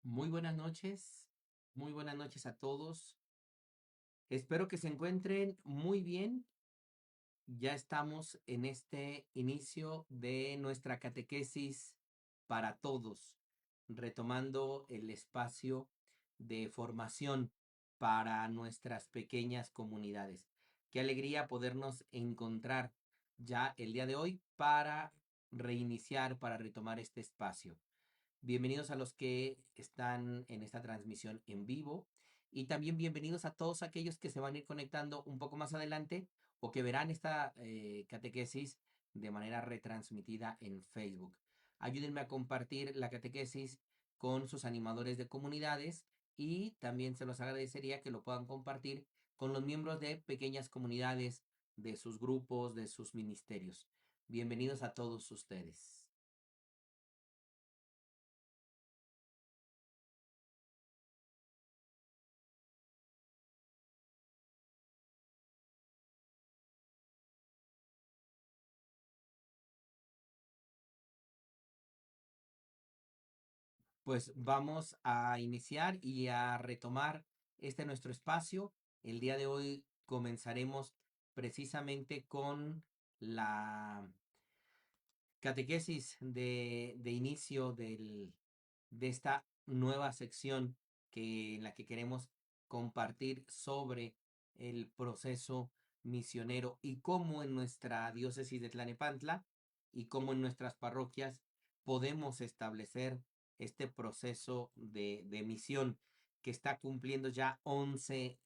Muy buenas noches a todos. Espero que se encuentren muy bien. Ya estamos en este inicio de nuestra catequesis para todos, retomando el espacio de formación para nuestras pequeñas comunidades. Qué alegría podernos encontrar ya el día de hoy para reiniciar, para retomar este espacio. Bienvenidos a los que están en esta transmisión en vivo y también bienvenidos a todos aquellos que se van a ir conectando un poco más adelante o que verán esta catequesis de manera retransmitida en Facebook. Ayúdenme a compartir la catequesis con sus animadores de comunidades y también se los agradecería que lo puedan compartir con los miembros de pequeñas comunidades, de sus grupos, de sus ministerios. Bienvenidos a todos ustedes. Pues vamos a iniciar y a retomar este nuestro espacio. El día de hoy comenzaremos precisamente con la catequesis de inicio de esta nueva sección en la que queremos compartir sobre el proceso misionero y cómo en nuestra diócesis de Tlanepantla y cómo en nuestras parroquias podemos establecer este proceso de misión que está cumpliendo ya 11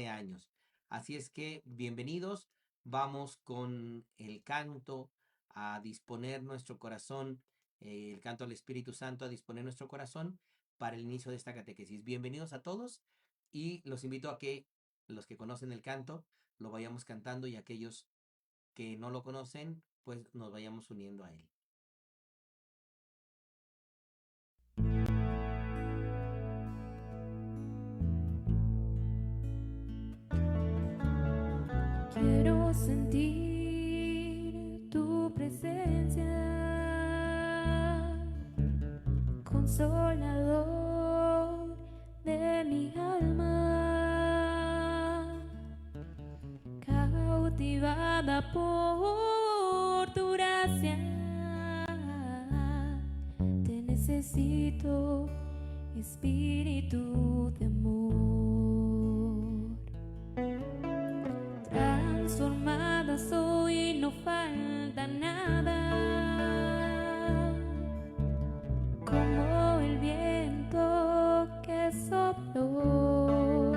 años. Así es que bienvenidos, vamos con el canto a disponer nuestro corazón, el canto al Espíritu Santo, a disponer nuestro corazón para el inicio de esta catequesis. Bienvenidos a todos y los invito a que los que conocen el canto lo vayamos cantando y aquellos que no lo conocen, pues nos vayamos uniendo a él. Quiero sentir tu presencia, consolador de mi alma, cautivada por tu gracia. Te necesito, Espíritu de amor. Transformada soy, no falta nada, como el viento que sopló.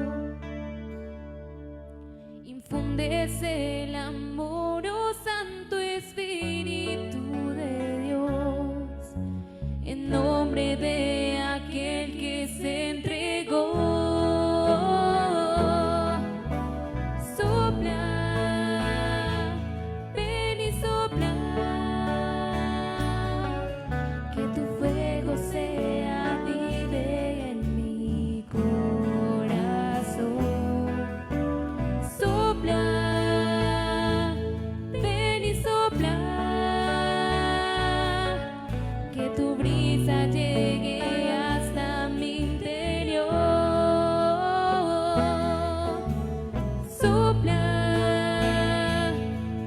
Infundes el amor, oh Santo Espíritu de Dios, en nombre de aquel que se entregó. Sopla, ven y sopla, que tu fuego se avive en mi corazón. Sopla, ven y sopla, que tu brisa llegue hasta mi interior. Sopla,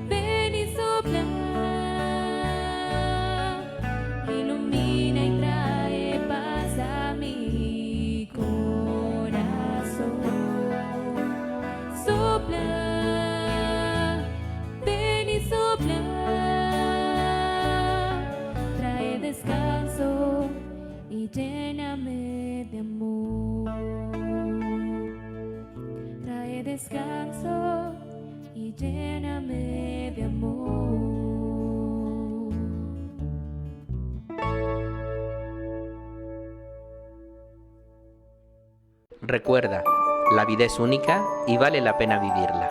ven y sopla, ilumina y trae paz a mi corazón. Sopla, ven y sopla, trae descanso y lléname de amor. Trae descanso y lléname de amor. Recuerda, la vida es única y vale la pena vivirla.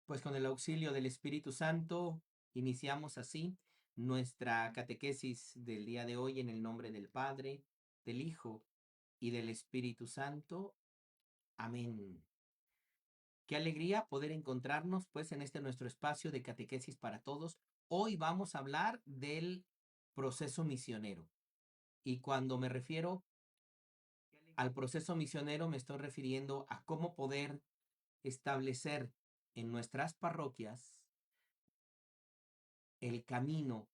Pues con el auxilio del Espíritu Santo iniciamos así nuestra catequesis del día de hoy en el nombre del Padre, del Hijo y del Espíritu Santo. Amén. Qué alegría poder encontrarnos pues en este nuestro espacio de catequesis para todos. Hoy vamos a hablar del proceso misionero. Y cuando me refiero al proceso misionero me estoy refiriendo a cómo poder establecer en nuestras parroquias el camino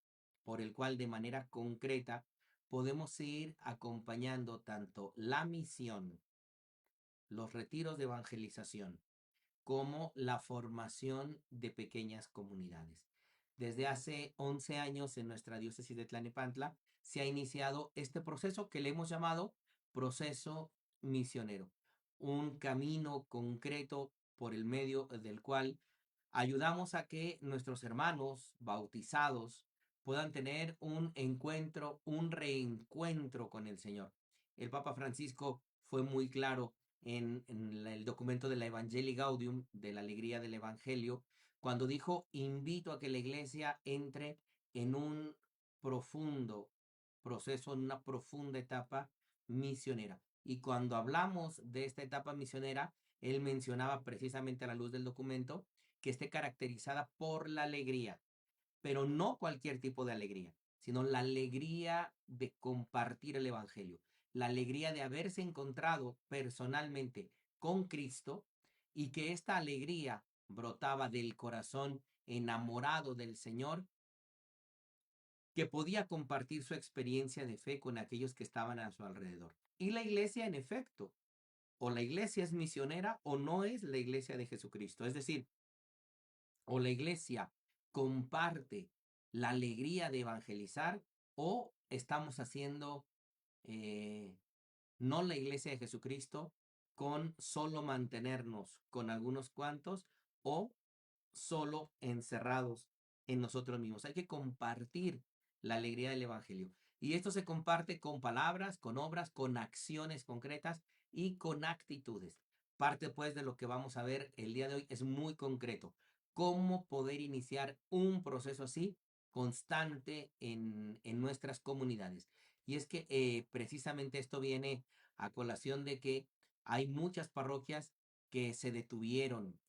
por el cual de manera concreta podemos ir acompañando tanto la misión, los retiros de evangelización, como la formación de pequeñas comunidades. Desde hace 11 años en nuestra diócesis de Tlalnepantla se ha iniciado este proceso que le hemos llamado proceso misionero, un camino concreto por el medio del cual ayudamos a que nuestros hermanos bautizados puedan tener un encuentro, un reencuentro con el Señor. El Papa Francisco fue muy claro en el documento de la Evangelii Gaudium, de la alegría del Evangelio, cuando dijo, invito a que la iglesia entre en un profundo proceso, en una profunda etapa misionera. Y cuando hablamos de esta etapa misionera, él mencionaba precisamente a la luz del documento que esté caracterizada por la alegría, pero no cualquier tipo de alegría, sino la alegría de compartir el Evangelio, la alegría de haberse encontrado personalmente con Cristo y que esta alegría brotaba del corazón enamorado del Señor, que podía compartir su experiencia de fe con aquellos que estaban a su alrededor. Y la iglesia, en efecto, o la iglesia es misionera o no es la iglesia de Jesucristo. Es decir, o la iglesia comparte la alegría de evangelizar o estamos haciendo no la iglesia de Jesucristo con solo mantenernos con algunos cuantos o solo encerrados en nosotros mismos. Hay que compartir la alegría del Evangelio. Y esto se comparte con palabras, con obras, con acciones concretas y con actitudes. Parte pues de lo que vamos a ver el día de hoy es muy concreto. Cómo poder iniciar un proceso así constante en nuestras comunidades. Y es que precisamente esto viene a colación de que hay muchas parroquias que se detuvieron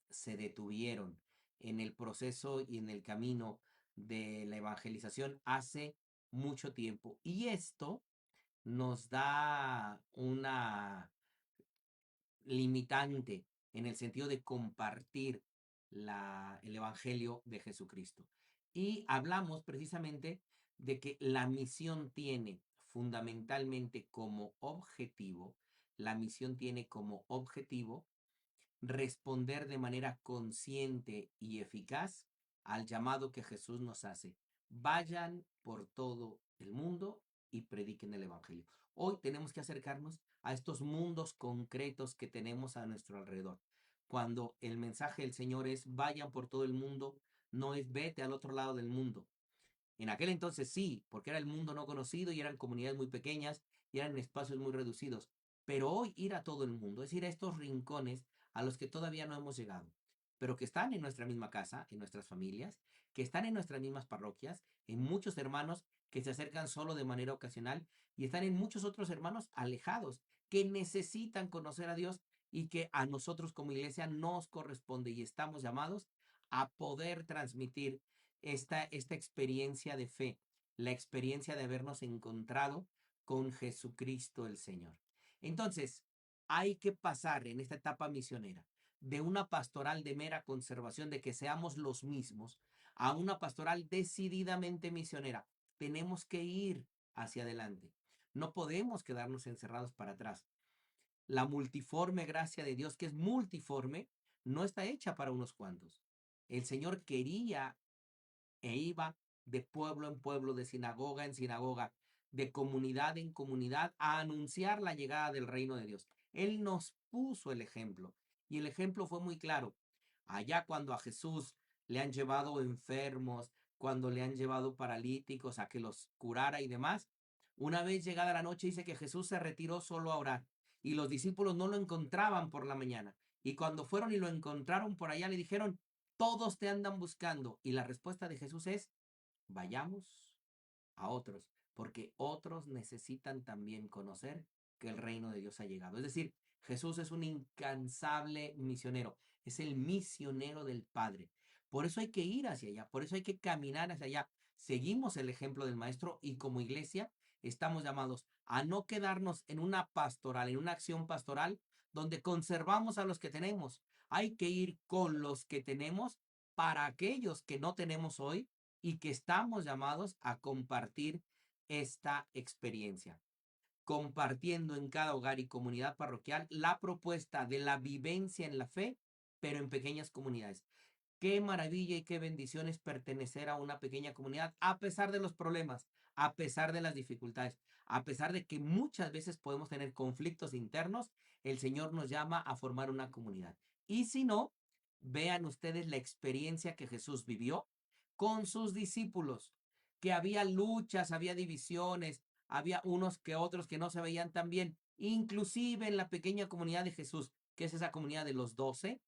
en el proceso y en el camino de la evangelización hace mucho tiempo. Y esto nos da una limitante en el sentido de compartir el Evangelio de Jesucristo. Y hablamos precisamente de que la misión tiene fundamentalmente como objetivo, la misión tiene como objetivo responder de manera consciente y eficaz al llamado que Jesús nos hace. Vayan por todo el mundo y prediquen el Evangelio. Hoy tenemos que acercarnos a estos mundos concretos que tenemos a nuestro alrededor. Cuando el mensaje del Señor es vayan por todo el mundo, no es vete al otro lado del mundo. En aquel entonces sí, porque era el mundo no conocido y eran comunidades muy pequeñas y eran espacios muy reducidos. Pero hoy ir a todo el mundo, es ir a estos rincones a los que todavía no hemos llegado, pero que están en nuestra misma casa, en nuestras familias, que están en nuestras mismas parroquias, en muchos hermanos que se acercan solo de manera ocasional y están en muchos otros hermanos alejados que necesitan conocer a Dios y que a nosotros como iglesia nos corresponde y estamos llamados a poder transmitir esta experiencia de fe, la experiencia de habernos encontrado con Jesucristo el Señor. Entonces, hay que pasar en esta etapa misionera de una pastoral de mera conservación, de que seamos los mismos, a una pastoral decididamente misionera. Tenemos que ir hacia adelante. No podemos quedarnos encerrados para atrás. La multiforme gracia de Dios, que es multiforme, no está hecha para unos cuantos. El Señor quería e iba de pueblo en pueblo, de sinagoga en sinagoga, de comunidad en comunidad, a anunciar la llegada del reino de Dios. Él nos puso el ejemplo y el ejemplo fue muy claro. Allá cuando a Jesús le han llevado enfermos, cuando le han llevado paralíticos a que los curara y demás, una vez llegada la noche dice que Jesús se retiró solo a orar y los discípulos no lo encontraban por la mañana. Y cuando fueron y lo encontraron por allá, le dijeron, todos te andan buscando. Y la respuesta de Jesús es, vayamos a otros, porque otros necesitan también conocer que el reino de Dios ha llegado. Es decir, Jesús es un incansable misionero, es el misionero del Padre. Por eso hay que ir hacia allá, por eso hay que caminar hacia allá. Seguimos el ejemplo del Maestro y como iglesia estamos llamados a no quedarnos en una pastoral, en una acción pastoral donde conservamos a los que tenemos. Hay que ir con los que tenemos para aquellos que no tenemos hoy y que estamos llamados a compartir esta experiencia, compartiendo en cada hogar y comunidad parroquial la propuesta de la vivencia en la fe, pero en pequeñas comunidades. Qué maravilla y qué bendición es pertenecer a una pequeña comunidad a pesar de los problemas, a pesar de las dificultades, a pesar de que muchas veces podemos tener conflictos internos, el Señor nos llama a formar una comunidad. Y si no, vean ustedes la experiencia que Jesús vivió con sus discípulos, que había luchas, había divisiones, había unos que otros que no se veían tan bien, inclusive en la pequeña comunidad de Jesús, que es esa comunidad de los 12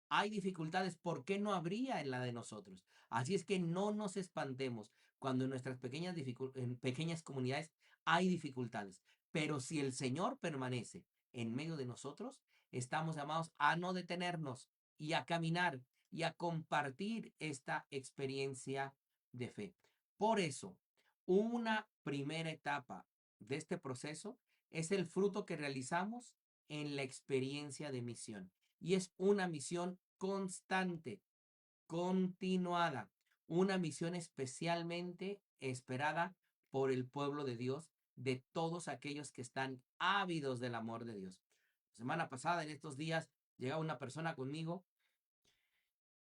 hay dificultades, ¿por qué no habría en la de nosotros? Así es que no nos espantemos cuando en nuestras en pequeñas comunidades hay dificultades. Pero si el Señor permanece en medio de nosotros, estamos llamados a no detenernos y a caminar y a compartir esta experiencia de fe. Por eso, una primera etapa de este proceso es el fruto que realizamos en la experiencia de misión. Y es una misión constante, continuada, una misión especialmente esperada por el pueblo de Dios, de todos aquellos que están ávidos del amor de Dios. La semana pasada, en estos días, llegaba una persona conmigo,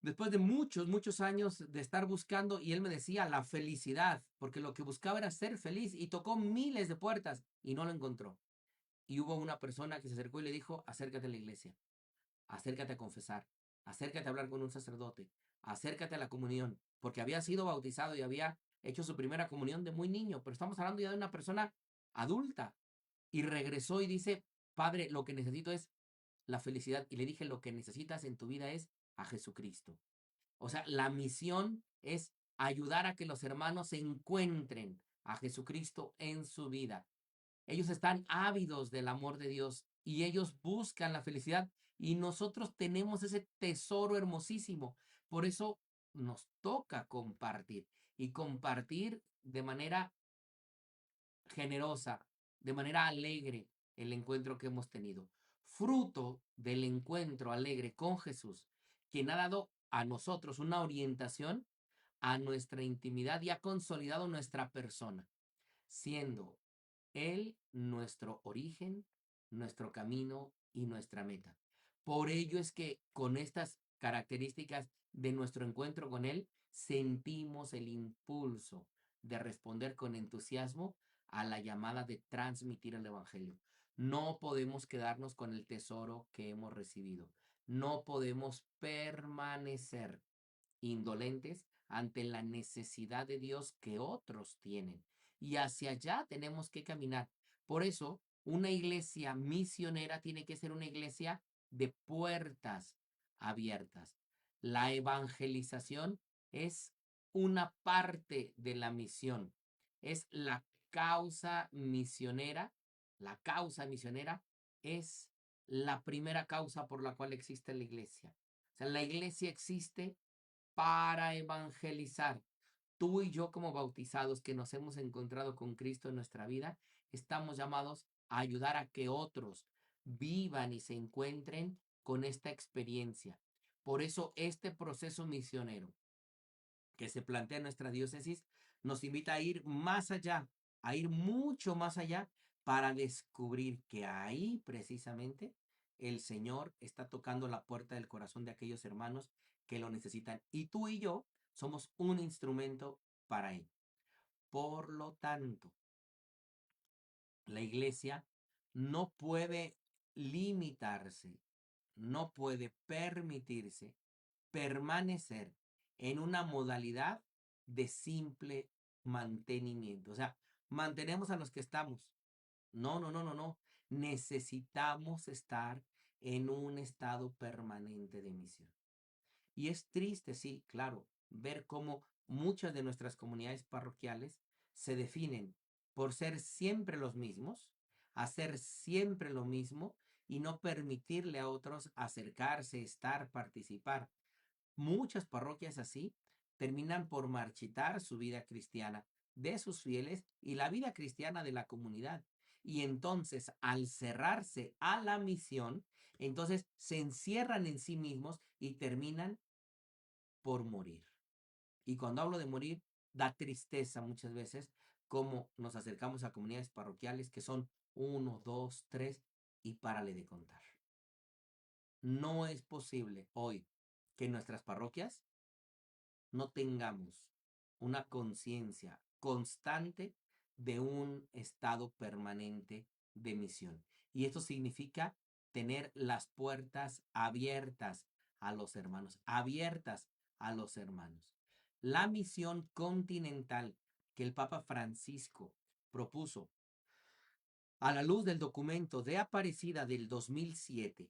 después de muchos, muchos años de estar buscando, y él me decía la felicidad, porque lo que buscaba era ser feliz, y tocó miles de puertas y no lo encontró. Y hubo una persona que se acercó y le dijo, acércate a la iglesia, acércate a confesar, acércate a hablar con un sacerdote, acércate a la comunión, porque había sido bautizado y había hecho su primera comunión de muy niño, pero estamos hablando ya de una persona adulta. Y regresó y dice, Padre, lo que necesito es la felicidad. Y le dije, lo que necesitas en tu vida es a Jesucristo. O sea, la misión es ayudar a que los hermanos encuentren a Jesucristo en su vida. Ellos están ávidos del amor de Dios y ellos buscan la felicidad y nosotros tenemos ese tesoro hermosísimo. Por eso nos toca compartir y compartir de manera generosa, de manera alegre el encuentro que hemos tenido. Fruto del encuentro alegre con Jesús, quien ha dado a nosotros una orientación a nuestra intimidad y ha consolidado nuestra persona, siendo él nuestro origen, nuestro camino y nuestra meta. Por ello es que con estas características de nuestro encuentro con Él, sentimos el impulso de responder con entusiasmo a la llamada de transmitir el Evangelio. No podemos quedarnos con el tesoro que hemos recibido. No podemos permanecer indolentes ante la necesidad de Dios que otros tienen. Y hacia allá tenemos que caminar. Por eso, una iglesia misionera tiene que ser una iglesia de puertas abiertas. La evangelización es una parte de la misión. Es la causa misionera. La causa misionera es la primera causa por la cual existe la iglesia. O sea, la iglesia existe para evangelizar. Tú y yo como bautizados que nos hemos encontrado con Cristo en nuestra vida, estamos llamados a ayudar a que otros vivan y se encuentren con esta experiencia. Por eso este proceso misionero que se plantea en nuestra diócesis nos invita a ir más allá, a ir mucho más allá para descubrir que ahí precisamente el Señor está tocando la puerta del corazón de aquellos hermanos que lo necesitan. Y tú y yo somos un instrumento para ello. Por lo tanto, la iglesia no puede limitarse, no puede permitirse permanecer en una modalidad de simple mantenimiento. O sea, mantenemos a los que estamos. No, no, no, no, no. Necesitamos estar en un estado permanente de misión. Y es triste, sí, claro, ver cómo muchas de nuestras comunidades parroquiales se definen por ser siempre los mismos, hacer siempre lo mismo y no permitirle a otros acercarse, estar, participar. Muchas parroquias así terminan por marchitar su vida cristiana de sus fieles y la vida cristiana de la comunidad. Y entonces, al cerrarse a la misión, entonces se encierran en sí mismos y terminan por morir. Y cuando hablo de morir, da tristeza muchas veces cómo nos acercamos a comunidades parroquiales que son uno, dos, tres y párale de contar. No es posible hoy que en nuestras parroquias no tengamos una conciencia constante de un estado permanente de misión. Y esto significa tener las puertas abiertas a los hermanos, abiertas a los hermanos. La misión continental que el Papa Francisco propuso a la luz del documento de Aparecida del 2007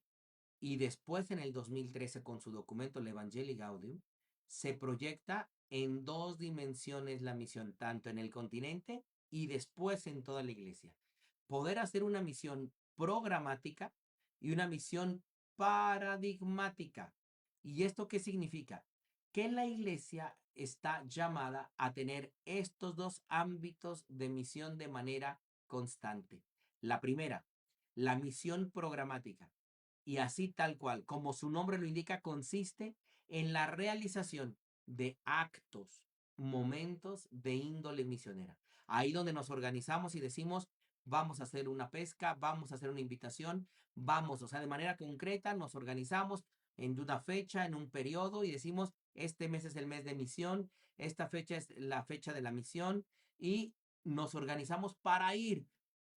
y después en el 2013 con su documento el Evangelii Gaudium, se proyecta en dos dimensiones la misión, tanto en el continente y después en toda la iglesia. Poder hacer una misión programática y una misión paradigmática. ¿Y esto qué significa? Que la iglesia está llamada a tener estos dos ámbitos de misión de manera constante. La primera, la misión programática y así tal cual, como su nombre lo indica, consiste en la realización de actos, momentos de índole misionera. Ahí donde nos organizamos y decimos, vamos a hacer una pesca, vamos a hacer una invitación, vamos, o sea, de manera concreta nos organizamos en una fecha, en un periodo y decimos, este mes es el mes de misión, esta fecha es la fecha de la misión y nos organizamos para ir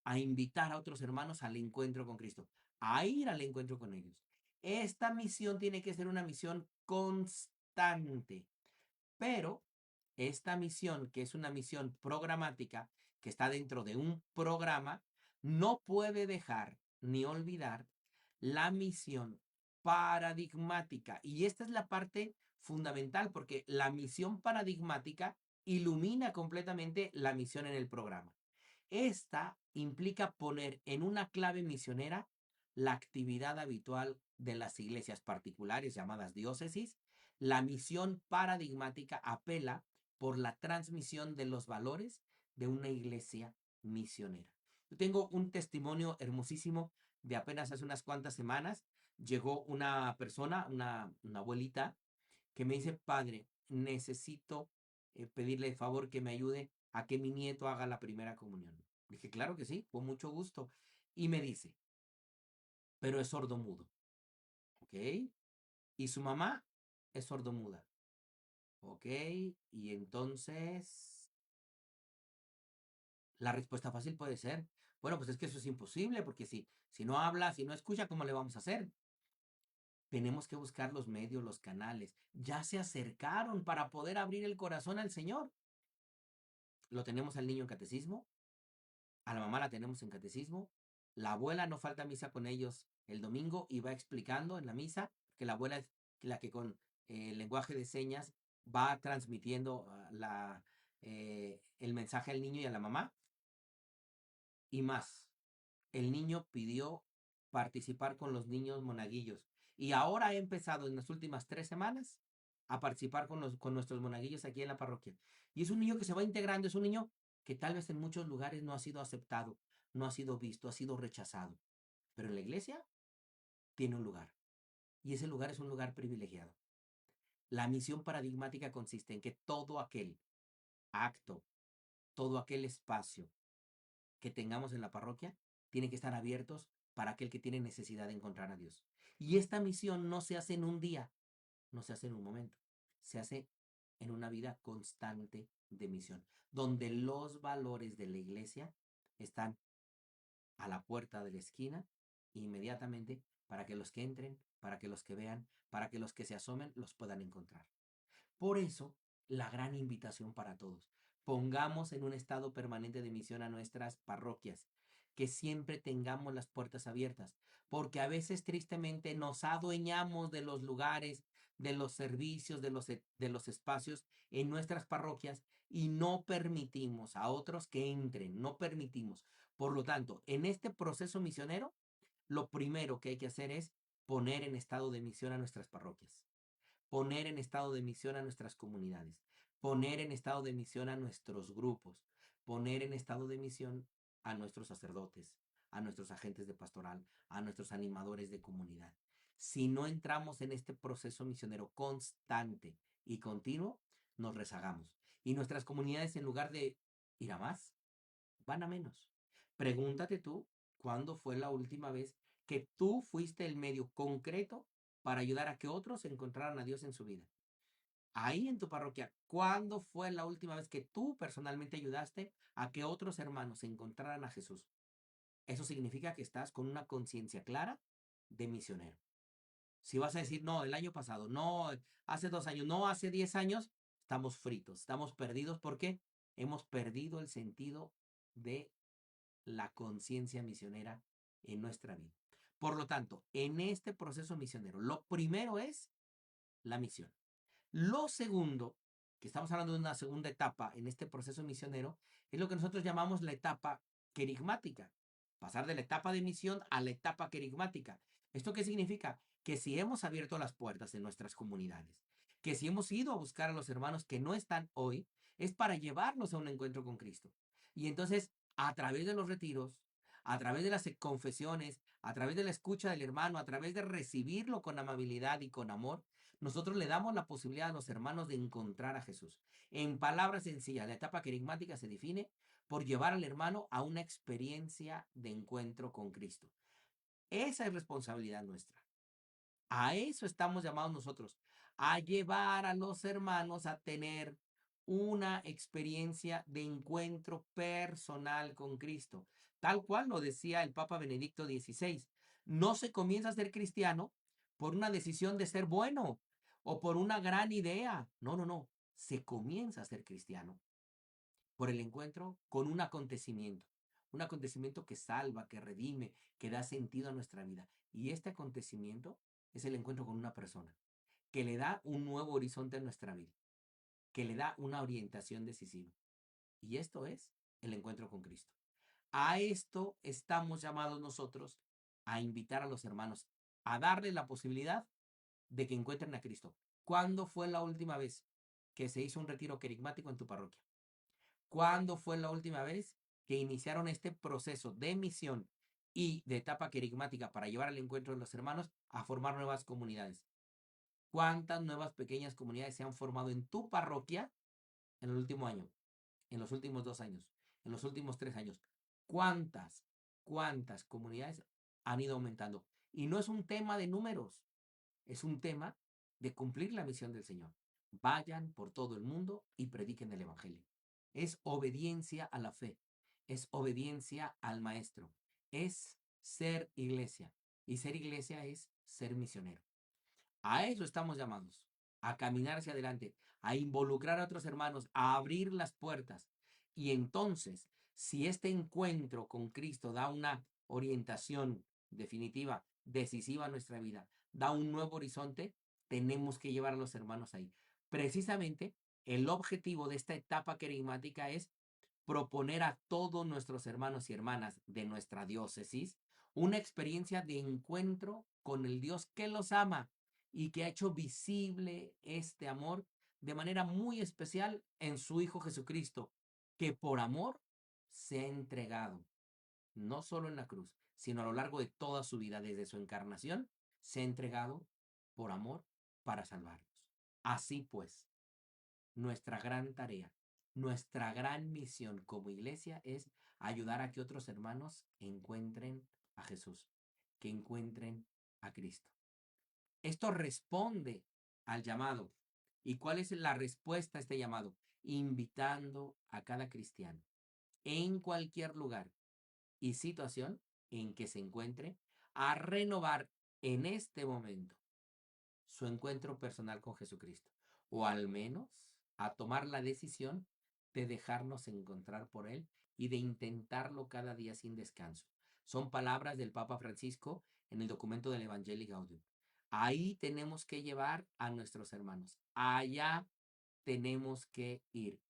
a invitar a otros hermanos al encuentro con Cristo, a ir al encuentro con ellos. Esta misión tiene que ser una misión constante, pero esta misión, que es una misión programática, que está dentro de un programa, no puede dejar ni olvidar la misión paradigmática. Y esta es la parte fundamental, porque la misión paradigmática ilumina completamente la misión en el programa. Esta implica poner en una clave misionera la actividad habitual de las iglesias particulares llamadas diócesis. La misión paradigmática apela por la transmisión de los valores de una iglesia misionera. Yo tengo un testimonio hermosísimo de apenas hace unas cuantas semanas. Llegó una persona, una abuelita, que me dice, padre, necesito pedirle el favor que me ayude a que mi nieto haga la primera comunión. Dije, claro que sí, con mucho gusto. Y me dice, pero es sordomudo, ¿ok? Y su mamá es sordomuda, ¿ok? Y entonces, la respuesta fácil puede ser, bueno, pues es que eso es imposible, porque si no habla, si no escucha, ¿cómo le vamos a hacer? Tenemos que buscar los medios, los canales. Ya se acercaron para poder abrir el corazón al Señor. Lo tenemos al niño en catecismo, a la mamá la tenemos en catecismo, la abuela no falta misa con ellos el domingo y va explicando en la misa, que la abuela es la que con el lenguaje de señas va transmitiendo el mensaje al niño y a la mamá. Y más, el niño pidió participar con los niños monaguillos y ahora ha empezado en las últimas 3 semanas a participar con nuestros monaguillos aquí en la parroquia. Y es un niño que se va integrando, es un niño que tal vez en muchos lugares no ha sido aceptado, no ha sido visto, ha sido rechazado, pero en la iglesia tiene un lugar y ese lugar es un lugar privilegiado. La misión paradigmática consiste en que todo aquel acto, todo aquel espacio que tengamos en la parroquia tiene que estar abiertos para aquel que tiene necesidad de encontrar a Dios. Y esta misión no se hace en un día, no se hace en un momento, se hace en una vida constante de misión, donde los valores de la iglesia están a la puerta de la esquina inmediatamente para que los que entren, para que los que vean, para que los que se asomen los puedan encontrar. Por eso, la gran invitación para todos. Pongamos en un estado permanente de misión a nuestras parroquias. que siempre tengamos las puertas abiertas, porque a veces tristemente nos adueñamos de los lugares, de los servicios, de los espacios en nuestras parroquias y no permitimos a otros que entren, no permitimos. Por lo tanto, en este proceso misionero, lo primero que hay que hacer es poner en estado de misión a nuestras parroquias, poner en estado de misión a nuestras comunidades, poner en estado de misión a nuestros grupos, poner en estado de misión a nuestros sacerdotes, a nuestros agentes de pastoral, a nuestros animadores de comunidad. Si no entramos en este proceso misionero constante y continuo, nos rezagamos. Y nuestras comunidades, en lugar de ir a más, van a menos. Pregúntate tú, ¿cuándo fue la última vez que tú fuiste el medio concreto para ayudar a que otros encontraran a Dios en su vida? Ahí en tu parroquia, ¿cuándo fue la última vez que tú personalmente ayudaste a que otros hermanos encontraran a Jesús? Eso significa que estás con una conciencia clara de misionero. Si vas a decir, no, el año pasado, no, hace 2 años, no, hace 10 años, estamos fritos, estamos perdidos porque hemos perdido el sentido de la conciencia misionera en nuestra vida. Por lo tanto, en este proceso misionero, lo primero es la misión. Lo segundo, que estamos hablando de una segunda etapa en este proceso misionero, es lo que nosotros llamamos la etapa querigmática. Pasar de la etapa de misión a la etapa querigmática. ¿Esto qué significa? Que si hemos abierto las puertas de nuestras comunidades, que si hemos ido a buscar a los hermanos que no están hoy, es para llevarlos a un encuentro con Cristo. Y entonces, a través de los retiros, a través de las confesiones, a través de la escucha del hermano, a través de recibirlo con amabilidad y con amor, nosotros le damos la posibilidad a los hermanos de encontrar a Jesús. En palabras sencillas, la etapa querigmática se define por llevar al hermano a una experiencia de encuentro con Cristo. Esa es responsabilidad nuestra. A eso estamos llamados nosotros, a llevar a los hermanos a tener una experiencia de encuentro personal con Cristo, tal cual lo decía el Papa Benedicto XVI. No se comienza a ser cristiano por una decisión de ser bueno o por una gran idea. No, no, no. Se comienza a ser cristiano por el encuentro con un acontecimiento que salva, que redime, que da sentido a nuestra vida. Y este acontecimiento es el encuentro con una persona que le da un nuevo horizonte a nuestra vida, que le da una orientación decisiva. Y esto es el encuentro con Cristo. A esto estamos llamados nosotros a invitar a los hermanos, a darle la posibilidad de que encuentren a Cristo. ¿Cuándo fue la última vez que se hizo un retiro querigmático en tu parroquia? ¿Cuándo fue la última vez que iniciaron este proceso de misión y de etapa querigmática para llevar al encuentro de los hermanos a formar nuevas comunidades? ¿Cuántas nuevas pequeñas comunidades se han formado en tu parroquia en el último año, en los últimos 2 años, en los últimos 3 años? ¿Cuántas, cuántas comunidades han ido aumentando? Y no es un tema de números, es un tema de cumplir la misión del Señor. Vayan por todo el mundo y prediquen el Evangelio. Es obediencia a la fe, es obediencia al Maestro, es ser iglesia. Y ser iglesia es ser misionero. A eso estamos llamados, a caminar hacia adelante, a involucrar a otros hermanos, a abrir las puertas. Y entonces, si este encuentro con Cristo da una orientación definitiva, decisiva a nuestra vida, da un nuevo horizonte, tenemos que llevar a los hermanos ahí. Precisamente, el objetivo de esta etapa querigmática es proponer a todos nuestros hermanos y hermanas de nuestra diócesis una experiencia de encuentro con el Dios que los ama y que ha hecho visible este amor de manera muy especial en su Hijo Jesucristo, que por amor se ha entregado, no solo en la cruz, sino a lo largo de toda su vida, desde su encarnación, se ha entregado por amor para salvarnos. Así pues, nuestra gran tarea, nuestra gran misión como iglesia es ayudar a que otros hermanos encuentren a Jesús, que encuentren a Cristo. Esto responde al llamado. ¿Y cuál es la respuesta a este llamado? Invitando a cada cristiano en cualquier lugar y situación en que se encuentre a renovar en este momento su encuentro personal con Jesucristo, o al menos a tomar la decisión de dejarnos encontrar por Él y de intentarlo cada día sin descanso. Son palabras del Papa Francisco en el documento del Evangelii Gaudium. Ahí tenemos que llevar a nuestros hermanos. Allá tenemos que ir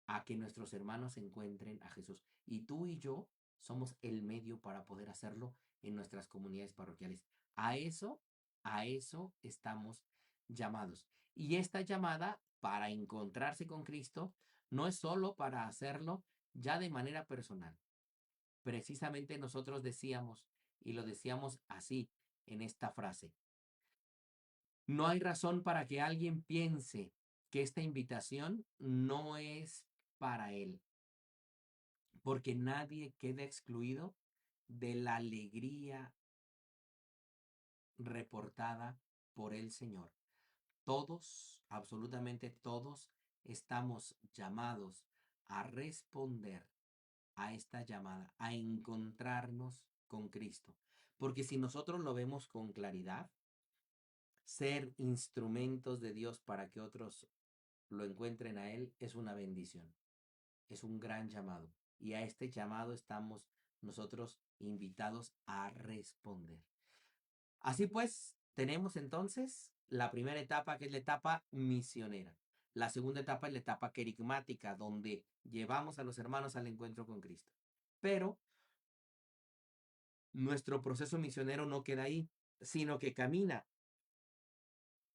a que nuestros hermanos encuentren a Jesús. Y tú y yo somos el medio para poder hacerlo en nuestras comunidades parroquiales. A eso, a eso estamos llamados. Y esta llamada para encontrarse con Cristo no es solo para hacerlo ya de manera personal. Precisamente nosotros decíamos, y lo decíamos así en esta frase, no hay razón para que alguien piense que esta invitación no es para él, porque nadie queda excluido de la alegría reportada por el Señor. Todos, absolutamente todos, estamos llamados a responder a esta llamada, a encontrarnos con Cristo. Porque si nosotros lo vemos con claridad, ser instrumentos de Dios para que otros lo encuentren a Él es una bendición, es un gran llamado. Y a este llamado estamos nosotros invitados a responder. Así pues, tenemos entonces la primera etapa, que es la etapa misionera. La segunda etapa es la etapa querigmática, donde llevamos a los hermanos al encuentro con Cristo. Pero nuestro proceso misionero no queda ahí, sino que camina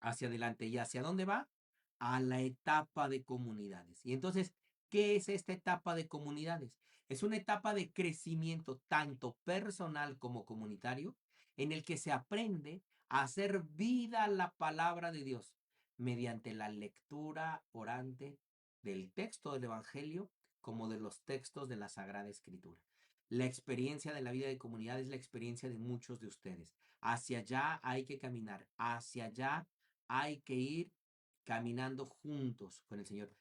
hacia adelante. ¿Y hacia dónde va? A la etapa de comunidades. Y entonces, ¿qué es esta etapa de comunidades? Es una etapa de crecimiento tanto personal como comunitario, en el que se aprende a hacer vida la palabra de Dios mediante la lectura orante del texto del Evangelio como de los textos de la Sagrada Escritura. La experiencia de la vida de comunidad es la experiencia de muchos de ustedes. Hacia allá hay que caminar, hacia allá hay que ir caminando juntos con el Señor.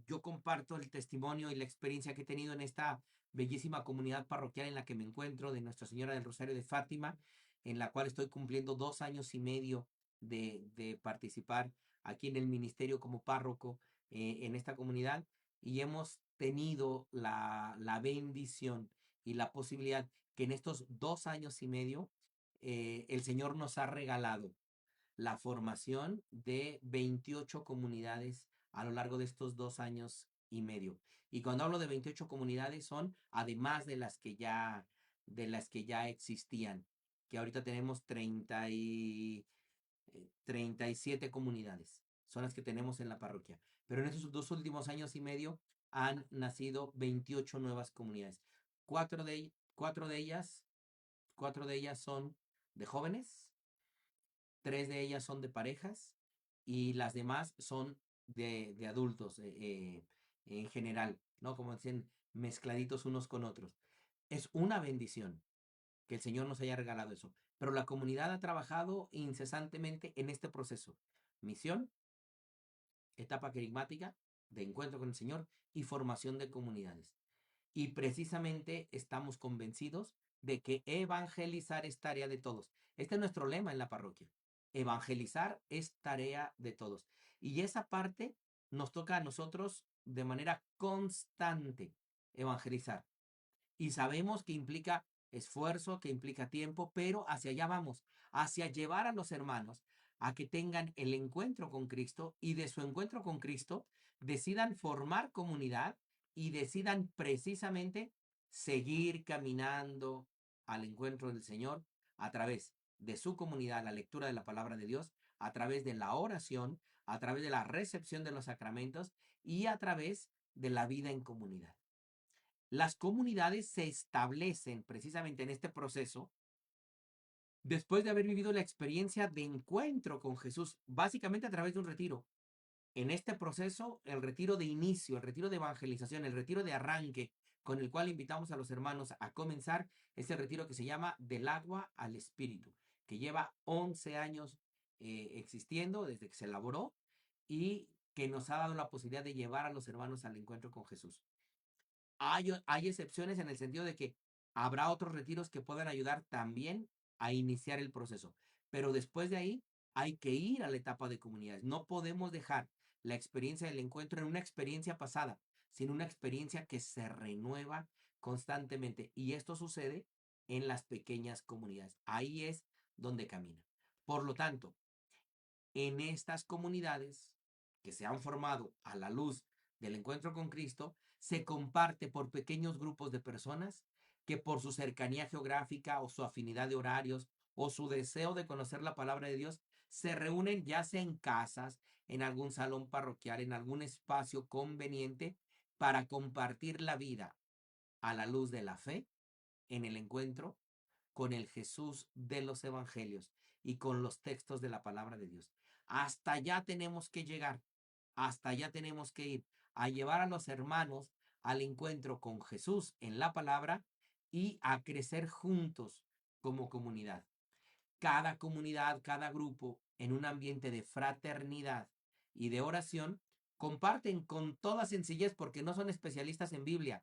Yo comparto el testimonio y la experiencia que he tenido en esta bellísima comunidad parroquial en la que me encuentro, de Nuestra Señora del Rosario de Fátima, en la cual estoy cumpliendo 2 años y medio de participar aquí en el ministerio como párroco en esta comunidad, y hemos tenido la bendición y la posibilidad que en estos 2 años y medio el Señor nos ha regalado la formación de 28 comunidades a lo largo de estos 2 años y medio. Y cuando hablo de 28 comunidades son además de las que ya existían, que ahorita tenemos 37 comunidades, son las que tenemos en la parroquia. Pero en esos 2 últimos años y medio han nacido 28 nuevas comunidades. Cuatro de ellas, 4 de ellas son de jóvenes, 3 de ellas son de parejas y las demás son de adultos en general, ¿no? Como dicen, mezcladitos unos con otros. Es una bendición que el Señor nos haya regalado eso, pero la comunidad ha trabajado incesantemente en este proceso. Misión, etapa querigmática, de encuentro con el Señor y formación de comunidades. Y precisamente estamos convencidos de que evangelizar es tarea de todos. Este es nuestro lema en la parroquia. Evangelizar es tarea de todos. Y esa parte nos toca a nosotros de manera constante evangelizar. Y sabemos que implica esfuerzo, que implica tiempo, pero hacia allá vamos, hacia llevar a los hermanos a que tengan el encuentro con Cristo y de su encuentro con Cristo decidan formar comunidad y decidan precisamente seguir caminando al encuentro del Señor a través de su comunidad, la lectura de la palabra de Dios, a través de la oración, a través de la recepción de los sacramentos y a través de la vida en comunidad. Las comunidades se establecen precisamente en este proceso después de haber vivido la experiencia de encuentro con Jesús, básicamente a través de un retiro. En este proceso, el retiro de inicio, el retiro de evangelización, el retiro de arranque, con el cual invitamos a los hermanos a comenzar, es el retiro que se llama Del agua al espíritu, que lleva 11 años existiendo desde que se elaboró y que nos ha dado la posibilidad de llevar a los hermanos al encuentro con Jesús. Hay excepciones en el sentido de que habrá otros retiros que puedan ayudar también a iniciar el proceso. Pero después de ahí hay que ir a la etapa de comunidades. No podemos dejar la experiencia del encuentro en una experiencia pasada, sino una experiencia que se renueva constantemente. Y esto sucede en las pequeñas comunidades. Ahí es donde camina. Por lo tanto, en estas comunidades que se han formado a la luz del encuentro con Cristo, se comparte por pequeños grupos de personas que por su cercanía geográfica o su afinidad de horarios o su deseo de conocer la palabra de Dios, se reúnen ya sea en casas, en algún salón parroquial, en algún espacio conveniente para compartir la vida a la luz de la fe en el encuentro con el Jesús de los evangelios y con los textos de la palabra de Dios. Hasta allá tenemos que llegar, hasta allá tenemos que ir a llevar a los hermanos al encuentro con Jesús en la palabra y a crecer juntos como comunidad. Cada comunidad, cada grupo, en un ambiente de fraternidad y de oración, comparten con toda sencillez porque no son especialistas en Biblia,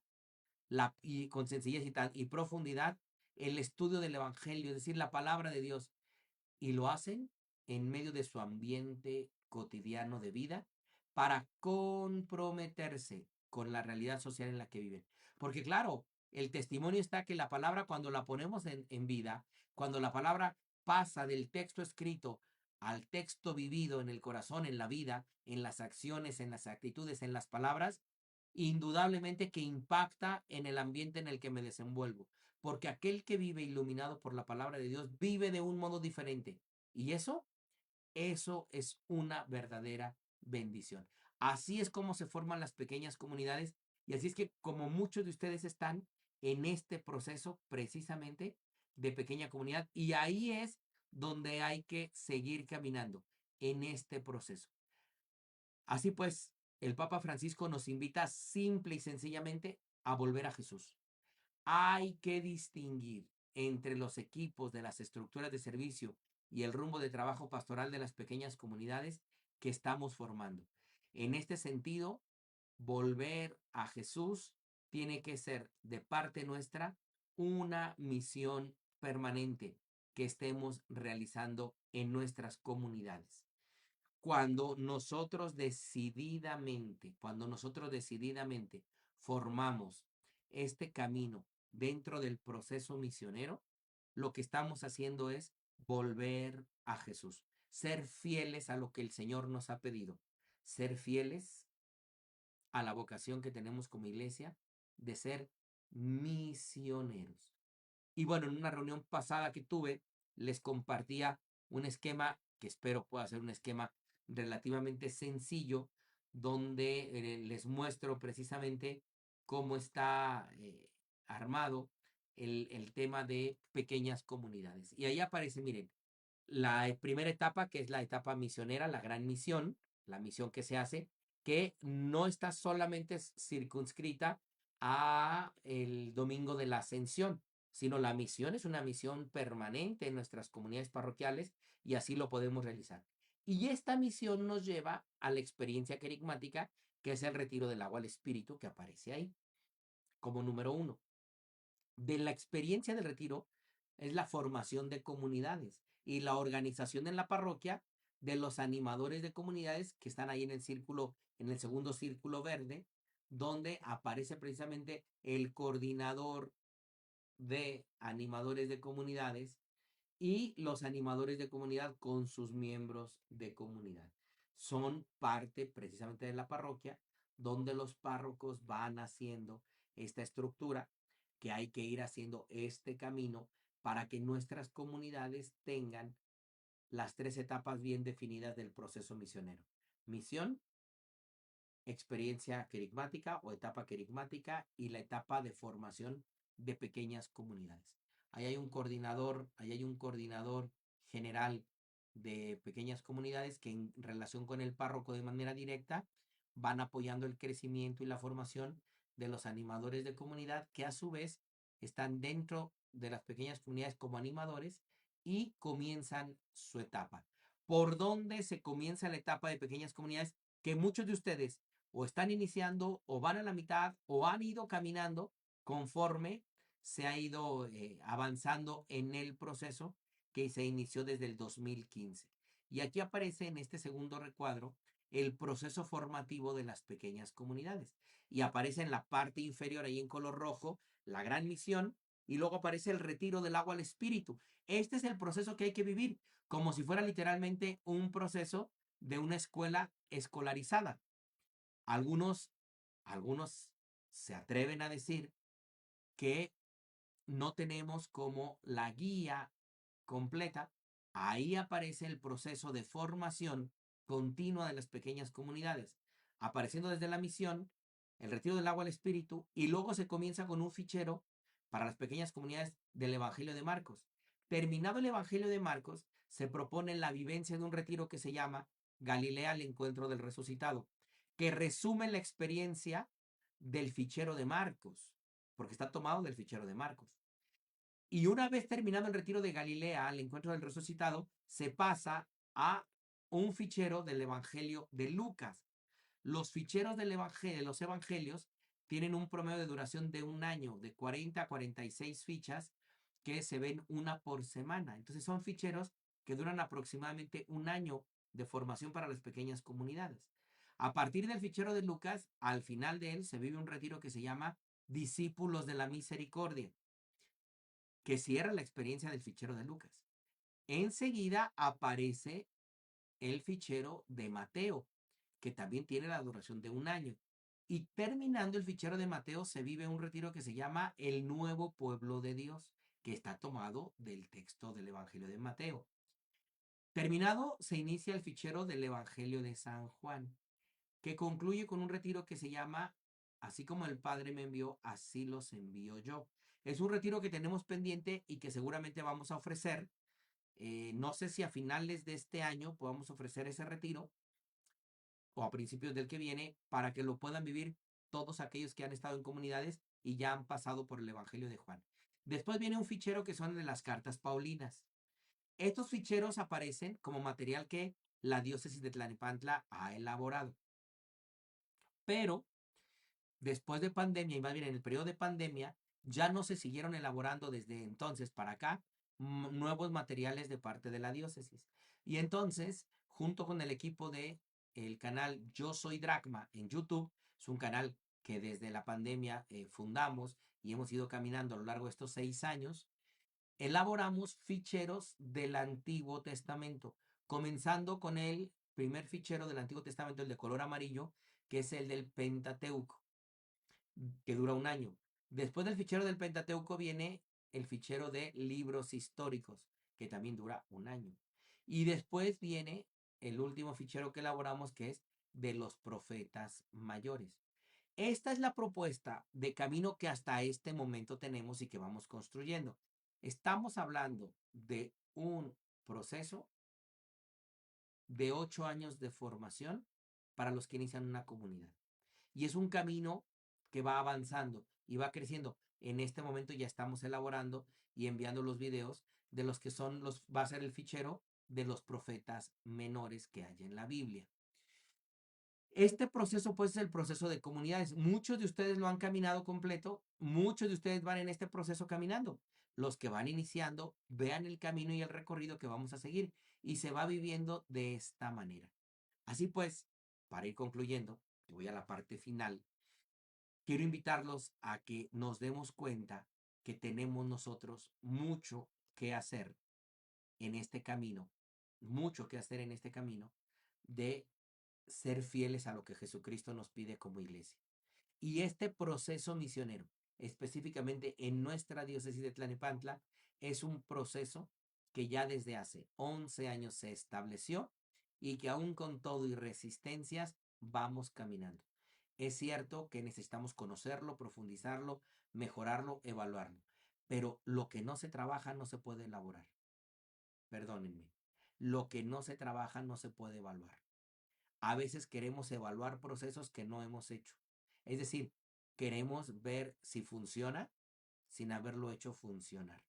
y con sencillez y profundidad el estudio del Evangelio, es decir, la palabra de Dios, y lo hacen en medio de su ambiente cotidiano de vida para comprometerse con la realidad social en la que viven. Porque claro, el testimonio está que la palabra cuando la ponemos en vida, cuando la palabra pasa del texto escrito al texto vivido en el corazón, en la vida, en las acciones, en las actitudes, en las palabras, indudablemente que impacta en el ambiente en el que me desenvuelvo. Porque aquel que vive iluminado por la palabra de Dios vive de un modo diferente. Y eso es una verdadera bendición. Así es como se forman las pequeñas comunidades y así es que como muchos de ustedes están en este proceso precisamente de pequeña comunidad y ahí es donde hay que seguir caminando en este proceso. Así pues, el Papa Francisco nos invita simple y sencillamente a volver a Jesús. Hay que distinguir entre los equipos de las estructuras de servicio y el rumbo de trabajo pastoral de las pequeñas comunidades que estamos formando. En este sentido, volver a Jesús tiene que ser de parte nuestra una misión permanente que estemos realizando en nuestras comunidades. Cuando nosotros decididamente formamos este camino dentro del proceso misionero, lo que estamos haciendo es volver a Jesús, ser fieles a lo que el Señor nos ha pedido, ser fieles a la vocación que tenemos como iglesia de ser misioneros. Y bueno, en una reunión pasada que tuve, les compartía un esquema que espero pueda ser un esquema relativamente sencillo, donde les muestro precisamente cómo está armado el tema de pequeñas comunidades. Y ahí aparece, miren, la primera etapa, que es la etapa misionera, la gran misión, la misión que se hace, que no está solamente circunscrita a el domingo de la Ascensión, sino la misión es una misión permanente en nuestras comunidades parroquiales y así lo podemos realizar. Y esta misión nos lleva a la experiencia querigmática, que es el retiro del agua al Espíritu, que aparece ahí como número uno. De la experiencia del retiro es la formación de comunidades y la organización en la parroquia de los animadores de comunidades que están ahí en el círculo, en el segundo círculo verde, donde aparece precisamente el coordinador de animadores de comunidades y los animadores de comunidad con sus miembros de comunidad. Son parte precisamente de la parroquia donde los párrocos van haciendo esta estructura, que hay que ir haciendo este camino para que nuestras comunidades tengan las tres etapas bien definidas del proceso misionero. Misión, experiencia querigmática o etapa querigmática y la etapa de formación de pequeñas comunidades. Ahí hay un coordinador general de pequeñas comunidades que en relación con el párroco de manera directa van apoyando el crecimiento y la formación de los animadores de comunidad que a su vez están dentro de las pequeñas comunidades como animadores y comienzan su etapa. ¿Por dónde se comienza la etapa de pequeñas comunidades? Que muchos de ustedes o están iniciando o van a la mitad o han ido caminando conforme se ha ido avanzando en el proceso que se inició desde el 2015. Y aquí aparece en este segundo recuadro el proceso formativo de las pequeñas comunidades. Y aparece en la parte inferior, ahí en color rojo, la gran misión, y luego aparece el retiro del agua al espíritu. Este es el proceso que hay que vivir, como si fuera literalmente un proceso de una escuela escolarizada. Algunos, algunos se atreven a decir que no tenemos como la guía completa. Ahí aparece el proceso de formación continua de las pequeñas comunidades, apareciendo desde la misión, el retiro del agua al espíritu, y luego se comienza con un fichero para las pequeñas comunidades del Evangelio de Marcos. Terminado el Evangelio de Marcos, se propone la vivencia de un retiro que se llama Galilea al encuentro del resucitado, que resume la experiencia del fichero de Marcos, porque está tomado del fichero de Marcos. Y una vez terminado el retiro de Galilea, al encuentro del resucitado, se pasa a un fichero del Evangelio de Lucas. Los ficheros del evangelio, de los evangelios tienen un promedio de duración de un año, de 40 a 46 fichas, que se ven una por semana. Entonces son ficheros que duran aproximadamente un año de formación para las pequeñas comunidades. A partir del fichero de Lucas, al final de él se vive un retiro que se llama Discípulos de la Misericordia, que cierra la experiencia del fichero de Lucas. Enseguida aparece el fichero de Mateo, que también tiene la duración de un año. Y terminando el fichero de Mateo se vive un retiro que se llama El Nuevo Pueblo de Dios, que está tomado del texto del Evangelio de Mateo. Terminado, se inicia el fichero del Evangelio de San Juan, que concluye con un retiro que se llama Así como el Padre me envió, así los envío yo. Es un retiro que tenemos pendiente y que seguramente vamos a ofrecer. No sé si a finales de este año podamos ofrecer ese retiro o a principios del que viene para que lo puedan vivir todos aquellos que han estado en comunidades y ya han pasado por el Evangelio de Juan. Después viene un fichero que son de las cartas paulinas. Estos ficheros aparecen como material que la diócesis de Tlalnepantla ha elaborado. Pero después de pandemia, y más bien en el periodo de pandemia, ya no se siguieron elaborando desde entonces para acá nuevos materiales de parte de la diócesis. Y entonces, junto con el equipo de el canal Yo Soy Dracma en YouTube, es un canal que desde la pandemia fundamos y hemos ido caminando a lo largo de estos 6 años, elaboramos ficheros del Antiguo Testamento, comenzando con el primer fichero del Antiguo Testamento, el de color amarillo, que es el del Pentateuco, que dura un año. Después del fichero del Pentateuco viene el fichero de libros históricos, que también dura un año. Y después viene el último fichero que elaboramos, que es de los profetas mayores. Esta es la propuesta de camino que hasta este momento tenemos y que vamos construyendo. Estamos hablando de un proceso de 8 años de formación para los que inician una comunidad. Y es un camino que va avanzando y va creciendo. En este momento ya estamos elaborando y enviando los videos de los que son los, va a ser el fichero de los profetas menores que hay en la Biblia. Este proceso, pues, es el proceso de comunidades. Muchos de ustedes lo han caminado completo, muchos de ustedes van en este proceso caminando. Los que van iniciando, vean el camino y el recorrido que vamos a seguir y se va viviendo de esta manera. Así pues, para ir concluyendo, y voy a la parte final, quiero invitarlos a que nos demos cuenta que tenemos nosotros mucho que hacer en este camino, mucho que hacer en este camino de ser fieles a lo que Jesucristo nos pide como iglesia. Y este proceso misionero, específicamente en nuestra diócesis de Tlalnepantla, es un proceso que ya desde hace 11 años se estableció y que aún con todo y resistencias vamos caminando. Es cierto que necesitamos conocerlo, profundizarlo, mejorarlo, evaluarlo, pero lo que no se trabaja no se puede elaborar. Perdónenme. Lo que no se trabaja no se puede evaluar. A veces queremos evaluar procesos que no hemos hecho. Es decir, queremos ver si funciona sin haberlo hecho funcionar.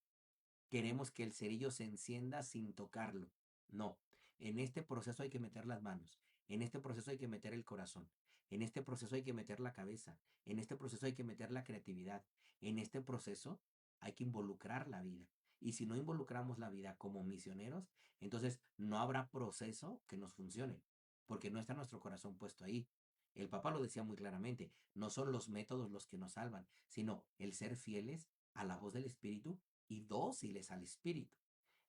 Queremos que el cerillo se encienda sin tocarlo. No, en este proceso hay que meter las manos, en este proceso hay que meter el corazón, en este proceso hay que meter la cabeza, en este proceso hay que meter la creatividad, en este proceso hay que involucrar la vida. Y si no involucramos la vida como misioneros, entonces no habrá proceso que nos funcione. porque no está nuestro corazón puesto ahí. El Papa lo decía muy claramente, no son los métodos los que nos salvan, sino el ser fieles a la voz del Espíritu y dóciles al Espíritu.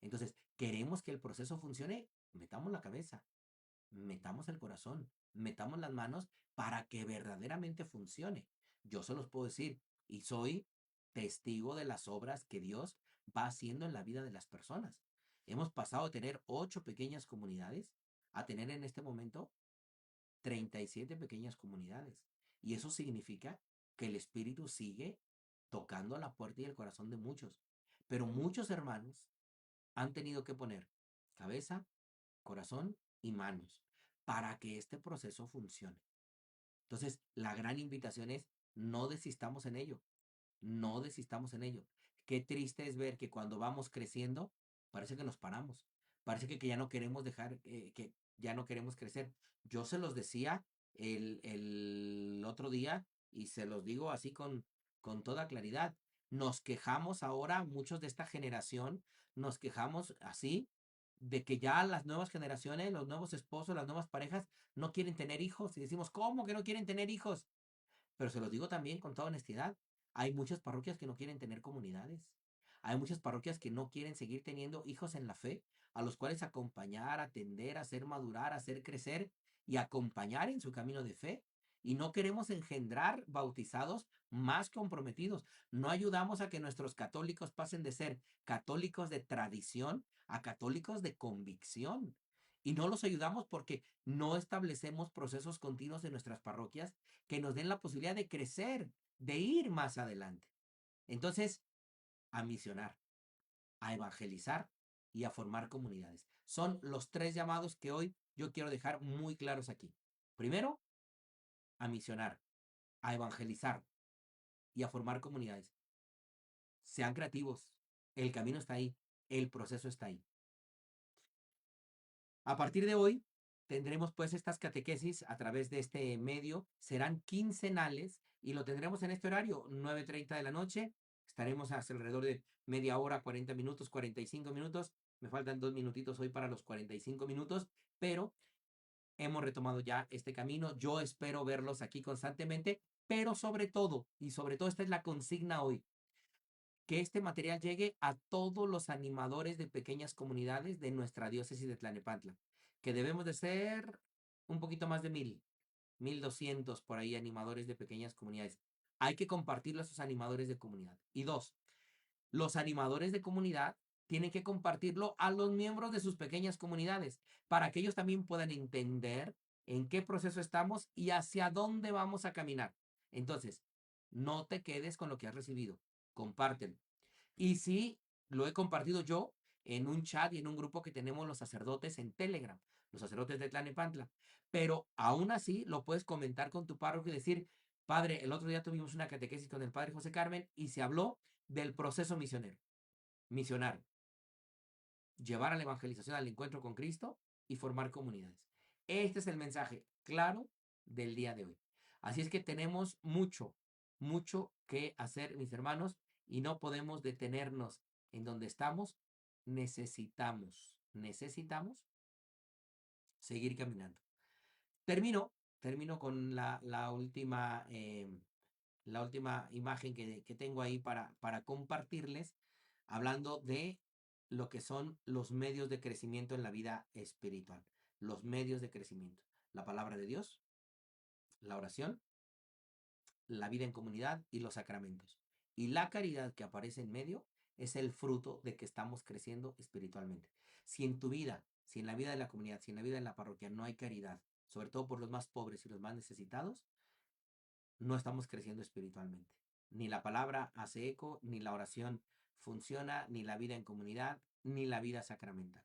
Entonces, queremos que el proceso funcione, metamos la cabeza, metamos el corazón, metamos las manos para que verdaderamente funcione. Yo se los puedo decir y soy testigo de las obras que Dios va haciendo en la vida de las personas. Hemos pasado de tener 8 pequeñas comunidades a tener en este momento 37 pequeñas comunidades. Y eso significa que el Espíritu sigue tocando la puerta y el corazón de muchos. Pero muchos hermanos han tenido que poner cabeza, corazón y manos para que este proceso funcione. Entonces, la gran invitación es no desistamos en ello, no desistamos en ello. Qué triste es ver que cuando vamos creciendo, parece que nos paramos, parece que ya no queremos dejar, que ya no queremos crecer. Yo se los decía el otro día y se los digo así con toda claridad. Nos quejamos ahora, muchos de esta generación, nos quejamos así de que ya las nuevas generaciones, los nuevos esposos, las nuevas parejas no quieren tener hijos y decimos, ¿cómo que no quieren tener hijos? Pero se los digo también con toda honestidad. Hay muchas parroquias que no quieren tener comunidades. Hay muchas parroquias que no quieren seguir teniendo hijos en la fe, a los cuales acompañar, atender, hacer madurar, hacer crecer y acompañar en su camino de fe. Y no queremos engendrar bautizados más comprometidos. No ayudamos a que nuestros católicos pasen de ser católicos de tradición a católicos de convicción. Y no los ayudamos porque no establecemos procesos continuos en nuestras parroquias que nos den la posibilidad de crecer, de ir más adelante. Entonces, a misionar, a evangelizar y a formar comunidades. Son los 3 llamados que hoy yo quiero dejar muy claros aquí. Primero, a misionar, a evangelizar y a formar comunidades. Sean creativos. El camino está ahí. El proceso está ahí. A partir de hoy, tendremos pues estas catequesis a través de este medio. Serán quincenales y lo tendremos en este horario, 9:30 de la noche. Estaremos hacia alrededor de media hora, 40 minutos, 45 minutos. Me faltan 2 minutitos hoy para los 45 minutos, pero hemos retomado ya este camino. Yo espero verlos aquí constantemente, pero sobre todo, y sobre todo esta es la consigna hoy, que este material llegue a todos los animadores de pequeñas comunidades de nuestra diócesis de Tlalnepantla, que debemos de ser un poquito más de 1,200 por ahí animadores de pequeñas comunidades. Hay que compartirlo a esos animadores de comunidad. Y dos, los animadores de comunidad tienen que compartirlo a los miembros de sus pequeñas comunidades para que ellos también puedan entender en qué proceso estamos y hacia dónde vamos a caminar. Entonces, no te quedes con lo que has recibido, compártelo. Y sí, lo he compartido yo en un chat y en un grupo que tenemos los sacerdotes en Telegram, los sacerdotes de Tlalnepantla. Pero aún así lo puedes comentar con tu párroco y decir, padre, el otro día tuvimos una catequesis con el padre José Carmen y se habló del proceso misionero, misionar, llevar a la evangelización al encuentro con Cristo y formar comunidades. Este es el mensaje claro del día de hoy. Así es que tenemos mucho, mucho que hacer, mis hermanos, y no podemos detenernos en donde estamos. Necesitamos seguir caminando. Termino con la última imagen que tengo ahí para compartirles, hablando de lo que son los medios de crecimiento en la vida espiritual. Los medios de crecimiento. La palabra de Dios, la oración, la vida en comunidad y los sacramentos. Y la caridad que aparece en medio es el fruto de que estamos creciendo espiritualmente. Si en tu vida, si en la vida de la comunidad, si en la vida de la parroquia no hay caridad, sobre todo por los más pobres y los más necesitados, no estamos creciendo espiritualmente. Ni la palabra hace eco, ni la oración funciona, ni la vida en comunidad, ni la vida sacramental.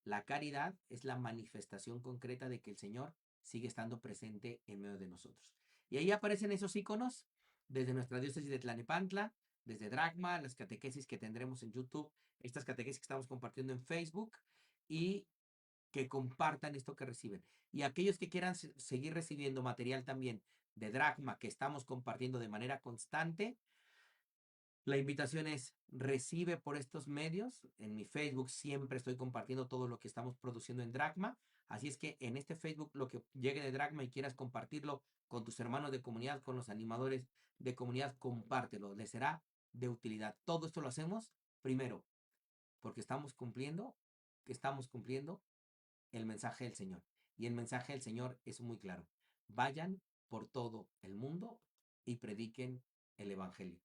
La caridad es la manifestación concreta de que el Señor sigue estando presente en medio de nosotros. Y ahí aparecen esos iconos desde nuestra diócesis de Tlalnepantla, desde Dracma, las catequesis que tendremos en YouTube, estas catequesis que estamos compartiendo en Facebook y que compartan esto que reciben. Y aquellos que quieran seguir recibiendo material también de Dracma que estamos compartiendo de manera constante, La invitación es, recibe por estos medios. En mi Facebook siempre estoy compartiendo todo lo que estamos produciendo en Dragma. Así es que en este Facebook, lo que llegue de Dragma y quieras compartirlo con tus hermanos de comunidad, con los animadores de comunidad, compártelo. Les será de utilidad. Todo esto lo hacemos, primero, porque estamos cumpliendo el mensaje del Señor. Y el mensaje del Señor es muy claro. Vayan por todo el mundo y prediquen el Evangelio.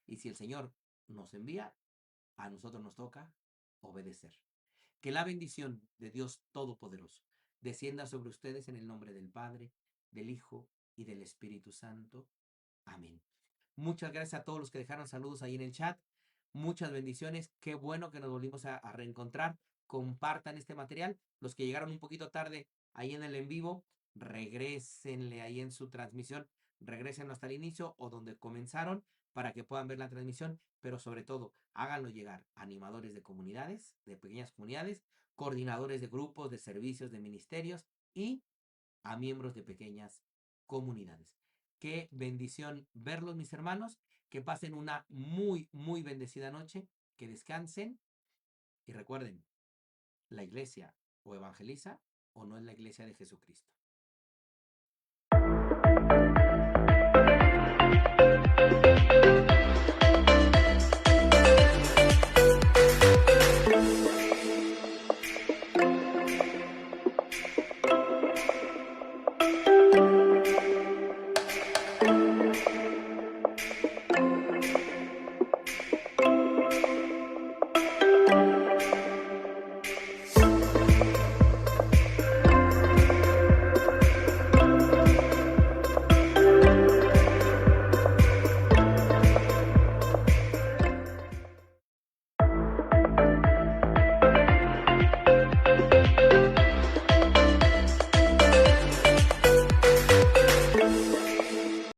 Y si el Señor nos envía, a nosotros nos toca obedecer. Que la bendición de Dios Todopoderoso descienda sobre ustedes en el nombre del Padre, del Hijo y del Espíritu Santo. Amén. Muchas gracias a todos los que dejaron saludos ahí en el chat. Muchas bendiciones. Qué bueno que nos volvimos a reencontrar. Compartan este material. Los que llegaron un poquito tarde ahí en el en vivo, regrésenle ahí en su transmisión. Regresen hasta el inicio o donde comenzaron para que puedan ver la transmisión. Pero sobre todo, háganlo llegar a animadores de comunidades, de pequeñas comunidades, coordinadores de grupos, de servicios, de ministerios y a miembros de pequeñas comunidades. Qué bendición verlos, mis hermanos. Que pasen una muy, muy bendecida noche. Que descansen. Y recuerden, la iglesia o evangeliza o no es la iglesia de Jesucristo.